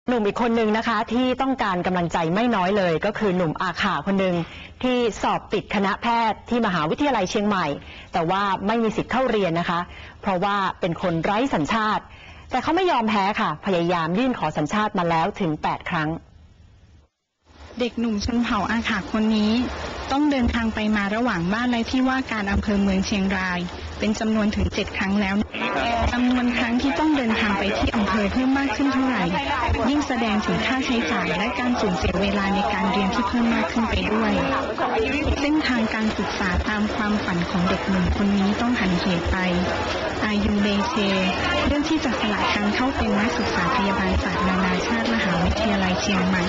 หนุ่มอีกคนนึงนะคะที่ต้องการกำลังใจไม่น้อยเลยก็คือหนุ่มอาข่าคนหนึ่งที่สอบติดคณะแพทย์ที่มหาวิทยาลัยเชียงใหม่แต่ว่าไม่มีสิทธิ์เข้าเรียนนะคะเพราะว่าเป็นคนไร้สัญชาติแต่เขาไม่ยอมแพ้ค่ะพยายามยื่นขอสัญชาติมาแล้วถึง8 ครั้งเด็กหนุ่มชนเผ่าอาข่าคนนี้ต้องเดินทางไปมาระหว่างบ้านและที่ว่าการอำเภอเมืองเชียงรายเป็นจำนวนถึง7 ครั้งแล้วจำนวนครั้งที่ต้องเดินทางไปที่อำเภอเพิ่มมากขึ้นเท่าไหร่ยิ่งแสดงถึงค่าใช้จ่ายและการสูญเสียเวลาในการเรียนที่เพิ่มมากขึ้นไปด้วยเส้นทางการศึกษาตามความฝันของเด็กหนุ่มคนนี้ต้องหันเหไปอายุเดเชเรื่องที่จะสละการเข้าเป็นนักศึกษาพยาบาลศาสตร์นานาชาติมหาวิทยาลัยเชียงใหม่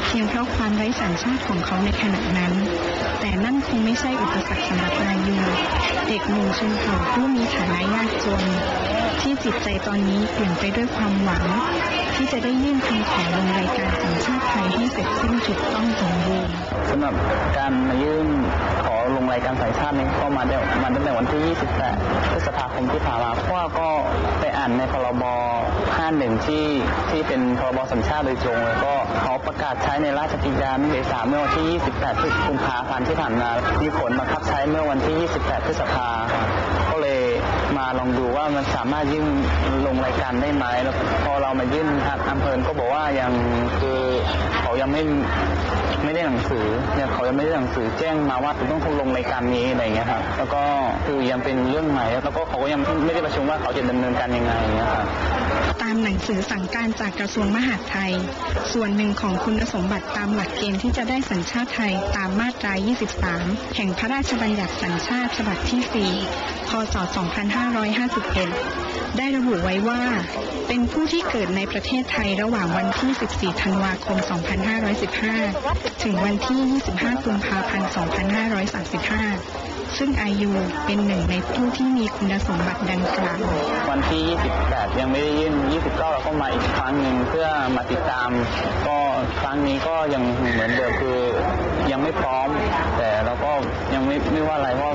เพียงเพราะความไร้สัญชาติของเขาในขณะนั้นแต่นั่นคงไม่ใช่อุปสรรคสำหรับอายุเด็กหนุ่มชนเผ่าผู้มีฐานะยากจนที่จิตใจตอนนี้เปลี่ยนไปด้วยความหวังที่จะได้ยื่นคำขอลงรายการสัญชาติไทยให้เสร็จสิ้นถูกต้องสมบูรณ์สำหรับการมายื่นขอลงรายการสัญชาตินี้ก็มาตั้งแต่วันที่28 พฤษภาคมที่ผ่านมาเพราะว่าก็ไปอ่านในพรบ51ที่เป็นพรบสัญชาติโดยตรงแล้วก็เขาประกาศใช้ในราชกิจจานุเบกษาเมื่อวันที่28 กุมภาพันธ์ที่ผ่านมามีผลบังคับใช้เมื่อวันที่28 พฤษภาก็เลยมาลองดูว่ามันสามารถยื่นลงรายการได้ไหมแล้วพอเรามายื่นทางอำเภอก็บอกว่ายังคือเขายังไม่ได้หนังสือเนี่ยเขายังไม่ได้หนังสือแจ้งมาว่าต้องลงรายการนี้อะไรอย่างเงี้ยครับแล้วก็คือยังเป็นเรื่องใหม่แล้วก็เขาก็ยังไม่ได้ประชุมว่าเขาจะดำเนินการยังไงอย่างเงี้ยครับตามหนังสือสั่งการจากกระทรวงมหาดไทยส่วนหนึ่งของคุณสมบัติตามหลักเกณฑ์ที่จะได้สัญชาติไทยตามมาตรา23แห่งพระราชบัญญัติสัญชาติฉบับที่4 พ.ศ. 2551ได้ระบุไว้ว่าเป็นผู้ที่เกิดในประเทศไทยระหว่างวันที่14 ธันวาคม 2515ถึงวันที่25 กุมภาพันธ์ 2535ซึ่งอายุเป็นหนึ่งในผู้ที่มีคุณสมบัติดังกล่าววันที่28ยังไม่ได้ยื่น29เราก็มาอีกครั้งหนึ่งเพื่อมาติดตามก็ครั้งนี้ก็ยังเหมือนเดิมคือยังไม่พร้อมแต่เราก็ยังไม่ว่าอะไรเพราะ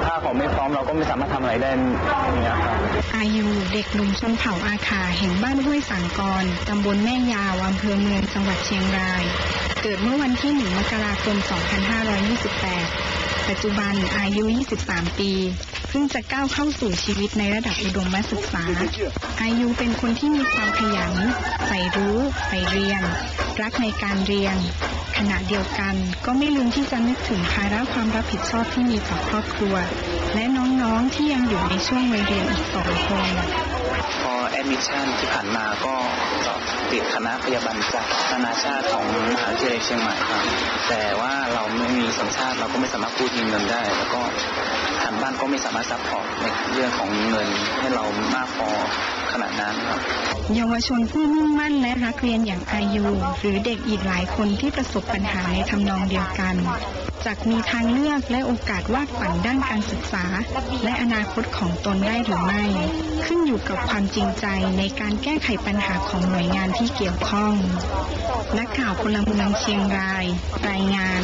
ถ้าเขาไม่พร้อมเราก็ไม่สามารถทำอะไรได้อย่างเงี้ยครับอายุเด็กหนุ่มชนเผ่าอาข่าแห่งบ้านห้วยสังกรตำบลแม่ยาวอำเภอเมืองจังหวัดเชียงรายเกิดเมื่อวันที่ 1 มกราคม 2528ปัจจุบันอายุ23 ปีเพิ่งจะก้าวเข้าสู่ชีวิตในระดับอุดมศึกษาอายุเป็นคนที่มีความขยันใฝ่รู้ใฝ่เรียนรักในการเรียนขณะเดียวกันก็ไม่ลืมที่จะนึกถึงภาระความรับผิดชอบที่มีต่อครอบครัวและน้องๆที่ยังอยู่ในช่วงวัยเรียนอีก2 คนพอแอดมิชชั่นที่ผ่านมาก็ติดคณะพยาบาลศาสตร์นานาชาติของมหาวิทยาลัยเชียงใหม่ครับแต่ว่าเราไม่มีสัญชาติเราก็ไม่สามารถกู้ยืมเงินได้แล้วก็ทางบ้านก็ไม่สามารถซัพพอร์ตในเรื่องของเงินให้เรามากพอขนาดนั้นครับเยาวชนผู้มุ่งมั่นและรักเรียนอย่างอายุหรือเด็กอีกหลายคนที่ประสบปัญหาในทำนองเดียวกันจะมีทางเลือกและโอกาสวาดฝันด้านการศึกษาและอนาคตของตนได้หรือไม่ขึ้นอยู่กับความจริงใจในการแก้ไขปัญหาของหน่วยงานที่เกี่ยวข้องนักข่าวพลเมืองเชียงรายรายงาน